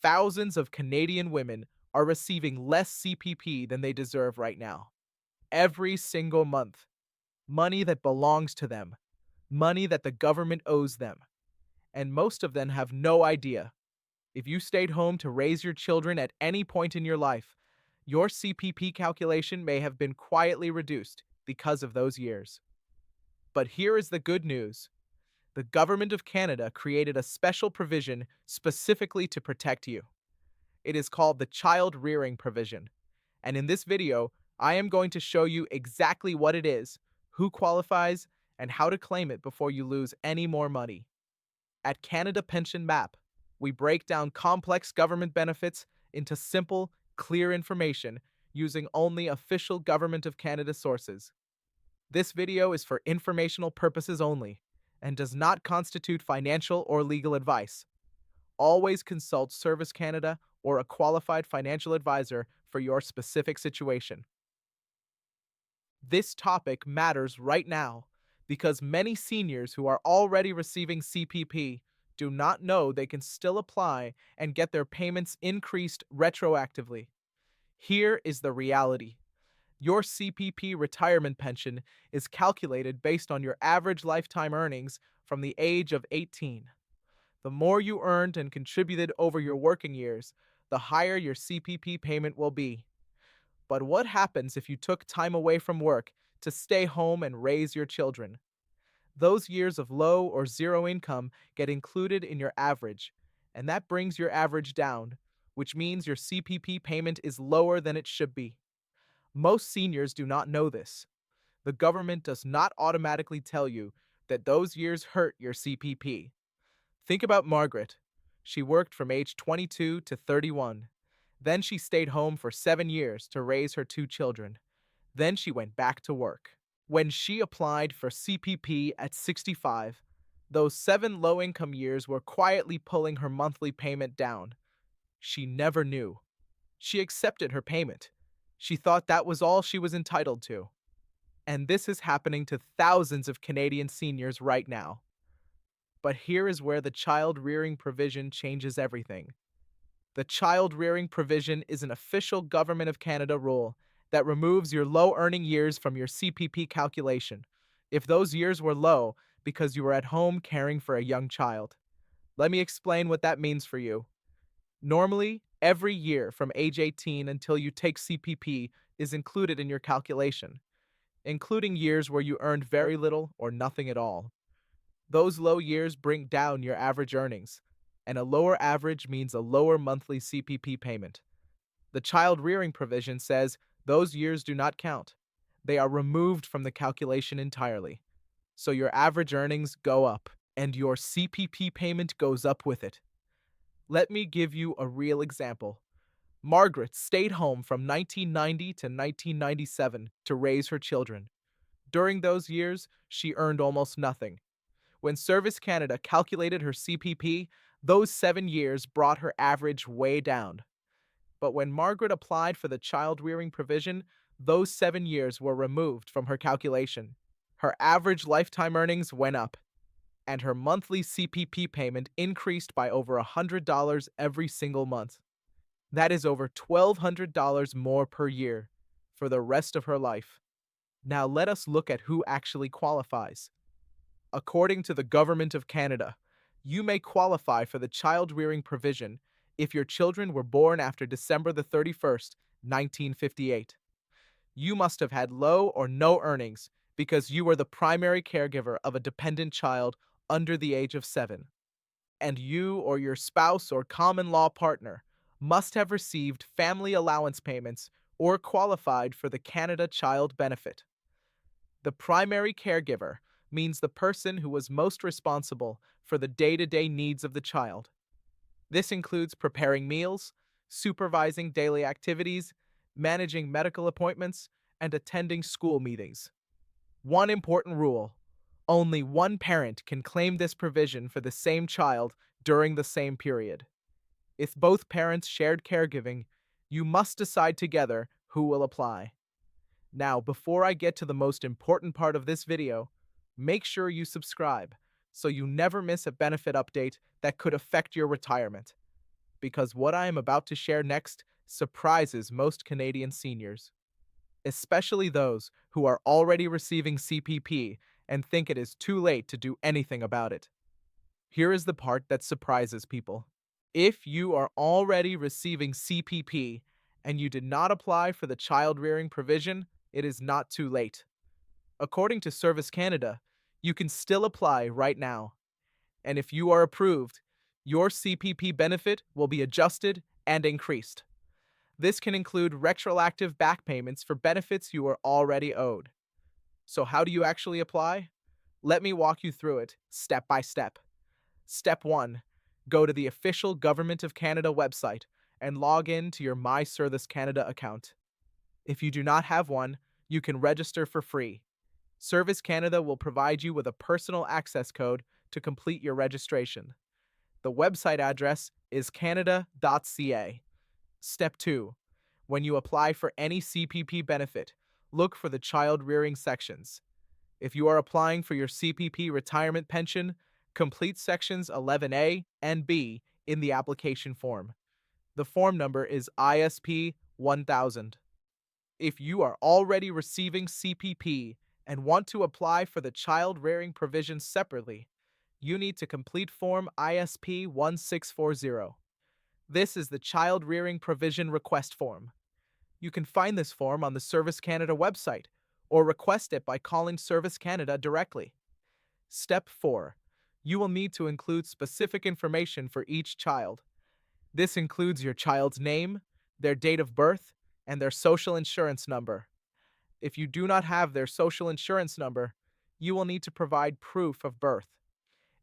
Thousands of Canadian women are receiving less CPP than they deserve right now. Every single month. Money that belongs to them. Money that the government owes them. And most of them have no idea. If you stayed home to raise your children at any point in your life, your CPP calculation may have been quietly reduced because of those years. But here is the good news. The Government of Canada created a special provision specifically to protect you. It is called the Child Rearing Provision. And in this video, I am going to show you exactly what it is, who qualifies, and how to claim it before you lose any more money. At Canada Pension Map, we break down complex government benefits into simple, clear information using only official Government of Canada sources. This video is for informational purposes only and does not constitute financial or legal advice. Always consult Service Canada or a qualified financial advisor for your specific situation. This topic matters right now because many seniors who are already receiving CPP do not know they can still apply and get their payments increased retroactively. Here is the reality. Your CPP retirement pension is calculated based on your average lifetime earnings from the age of 18. The more you earned and contributed over your working years, the higher your CPP payment will be. But what happens if you took time away from work to stay home and raise your children? Those years of low or zero income get included in your average, and that brings your average down, which means your CPP payment is lower than it should be. Most seniors do not know this. The government does not automatically tell you that those years hurt your CPP. Think about Margaret. She worked from age 22 to 31. Then she stayed home for 7 years to raise her 2 children. Then she went back to work. When she applied for CPP at 65, those 7 low-income years were quietly pulling her monthly payment down. She never knew. She accepted her payment. She thought that was all she was entitled to. And this is happening to thousands of Canadian seniors right now. But here is where the child rearing provision changes everything. The child rearing provision is an official Government of Canada rule that removes your low earning years from your CPP calculation, if those years were low because you were at home caring for a young child. Let me explain what that means for you. Normally, every year from age 18 until you take CPP is included in your calculation, including years where you earned very little or nothing at all. Those low years bring down your average earnings, and a lower average means a lower monthly CPP payment. The child rearing provision says those years do not count. They are removed from the calculation entirely. So your average earnings go up, and your CPP payment goes up with it. Let me give you a real example. Margaret stayed home from 1990 to 1997 to raise her children. During those years, she earned almost nothing. When Service Canada calculated her CPP, those 7 years brought her average way down. But when Margaret applied for the child rearing provision, those 7 years were removed from her calculation. Her average lifetime earnings went up, and her monthly CPP payment increased by over $100 every single month. That is over $1,200 more per year for the rest of her life. Now let us look at who actually qualifies. According to the Government of Canada, you may qualify for the child rearing provision if your children were born after December the 31st, 1958. You must have had low or no earnings because you were the primary caregiver of a dependent child under the age of 7. And you or your spouse or common law partner must have received family allowance payments or qualified for the Canada Child Benefit. The primary caregiver means the person who was most responsible for the day-to-day needs of the child. This includes preparing meals, supervising daily activities, managing medical appointments, and attending school meetings. One important rule: only one parent can claim this provision for the same child during the same period. If both parents shared caregiving, you must decide together who will apply. Now, before I get to the most important part of this video, make sure you subscribe so you never miss a benefit update that could affect your retirement. because what I am about to share next surprises most Canadian seniors, especially those who are already receiving CPP and think it is too late to do anything about it. Here is the part that surprises people. If you are already receiving CPP and you did not apply for the child rearing provision, it is not too late. According to Service Canada, you can still apply right now. And if you are approved, your CPP benefit will be adjusted and increased. This can include retroactive back payments for benefits you are already owed. So, how do you actually apply? Let me walk you through it step by step. Step 1. Go to the official Government of Canada website and log in to your My Service Canada account. If you do not have one, you can register for free. Service Canada will provide you with a personal access code to complete your registration. The website address is canada.ca. Step 2. When you apply for any CPP benefit, look for the child rearing sections. If you are applying for your CPP retirement pension, complete sections 11A and B in the application form. The form number is ISP 1000. If you are already receiving CPP and want to apply for the child rearing provision separately, you need to complete Form ISP 1640. This is the Child Rearing Provision Request Form. You can find this form on the Service Canada website or request it by calling Service Canada directly. Step 4. You will need to include specific information for each child. This includes your child's name, their date of birth, and their social insurance number. If you do not have their social insurance number, you will need to provide proof of birth.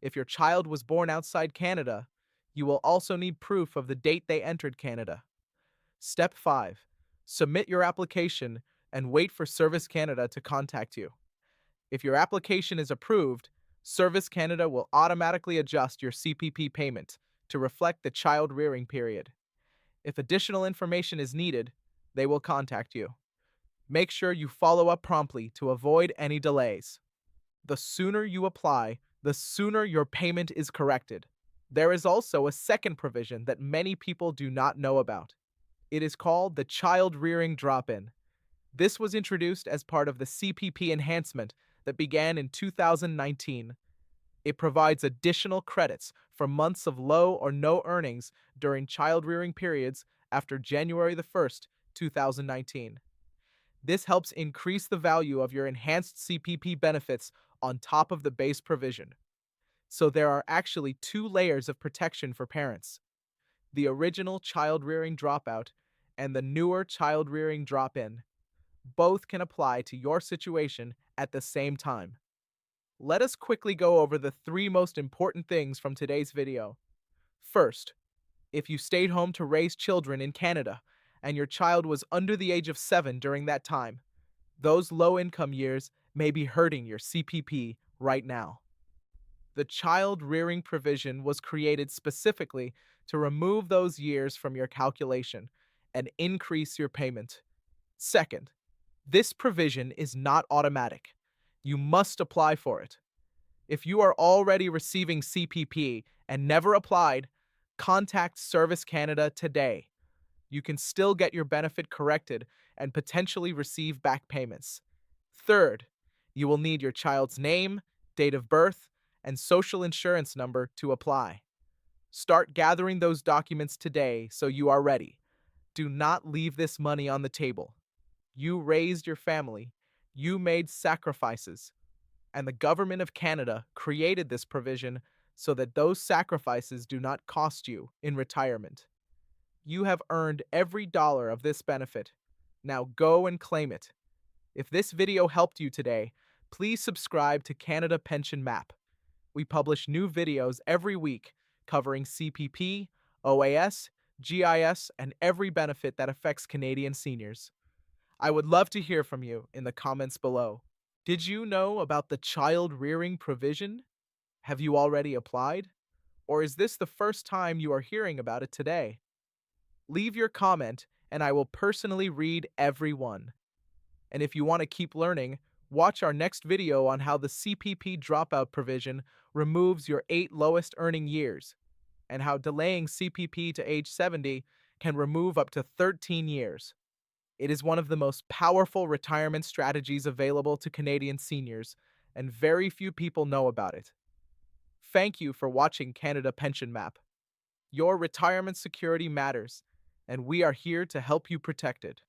If your child was born outside Canada, you will also need proof of the date they entered Canada. Step 5. Submit your application and wait for Service Canada to contact you. If your application is approved, Service Canada will automatically adjust your CPP payment to reflect the child rearing period. If additional information is needed, they will contact you. Make sure you follow up promptly to avoid any delays. The sooner you apply, the sooner your payment is corrected. There is also a second provision that many people do not know about. It is called the Child Rearing Drop-In. This was introduced as part of the CPP Enhancement that began in 2019. It provides additional credits for months of low or no earnings during child rearing periods after January 1st, 2019. This helps increase the value of your enhanced CPP benefits on top of the base provision. So there are actually two layers of protection for parents: the original child rearing dropout and the newer child rearing drop-in. Both can apply to your situation at the same time. Let us quickly go over the three most important things from today's video. First, if you stayed home to raise children in Canada and your child was under the age of 7 during that time, those low-income years may be hurting your CPP right now. The child rearing provision was created specifically to remove those years from your calculation and increase your payment. Second, this provision is not automatic. You must apply for it. If you are already receiving CPP and never applied, contact Service Canada today. You can still get your benefit corrected and potentially receive back payments. Third, you will need your child's name, date of birth, and social insurance number to apply. Start gathering those documents today so you are ready. Do not leave this money on the table. You raised your family, you made sacrifices, and the Government of Canada created this provision so that those sacrifices do not cost you in retirement. You have earned every dollar of this benefit. Now go and claim it. If this video helped you today, please subscribe to Canada Pension Map. We publish new videos every week covering CPP, OAS, GIS, and every benefit that affects Canadian seniors. I would love to hear from you in the comments below. Did you know about the child rearing provision? Have you already applied? Or is this the first time you are hearing about it today? Leave your comment and I will personally read every one. And if you want to keep learning, watch our next video on how the CPP dropout provision removes your 8 lowest earning years. and how delaying CPP to age 70 can remove up to 13 years. It is one of the most powerful retirement strategies available to Canadian seniors, and very few people know about it. Thank you for watching Canada Pension Map. Your retirement security matters, and we are here to help you protect it.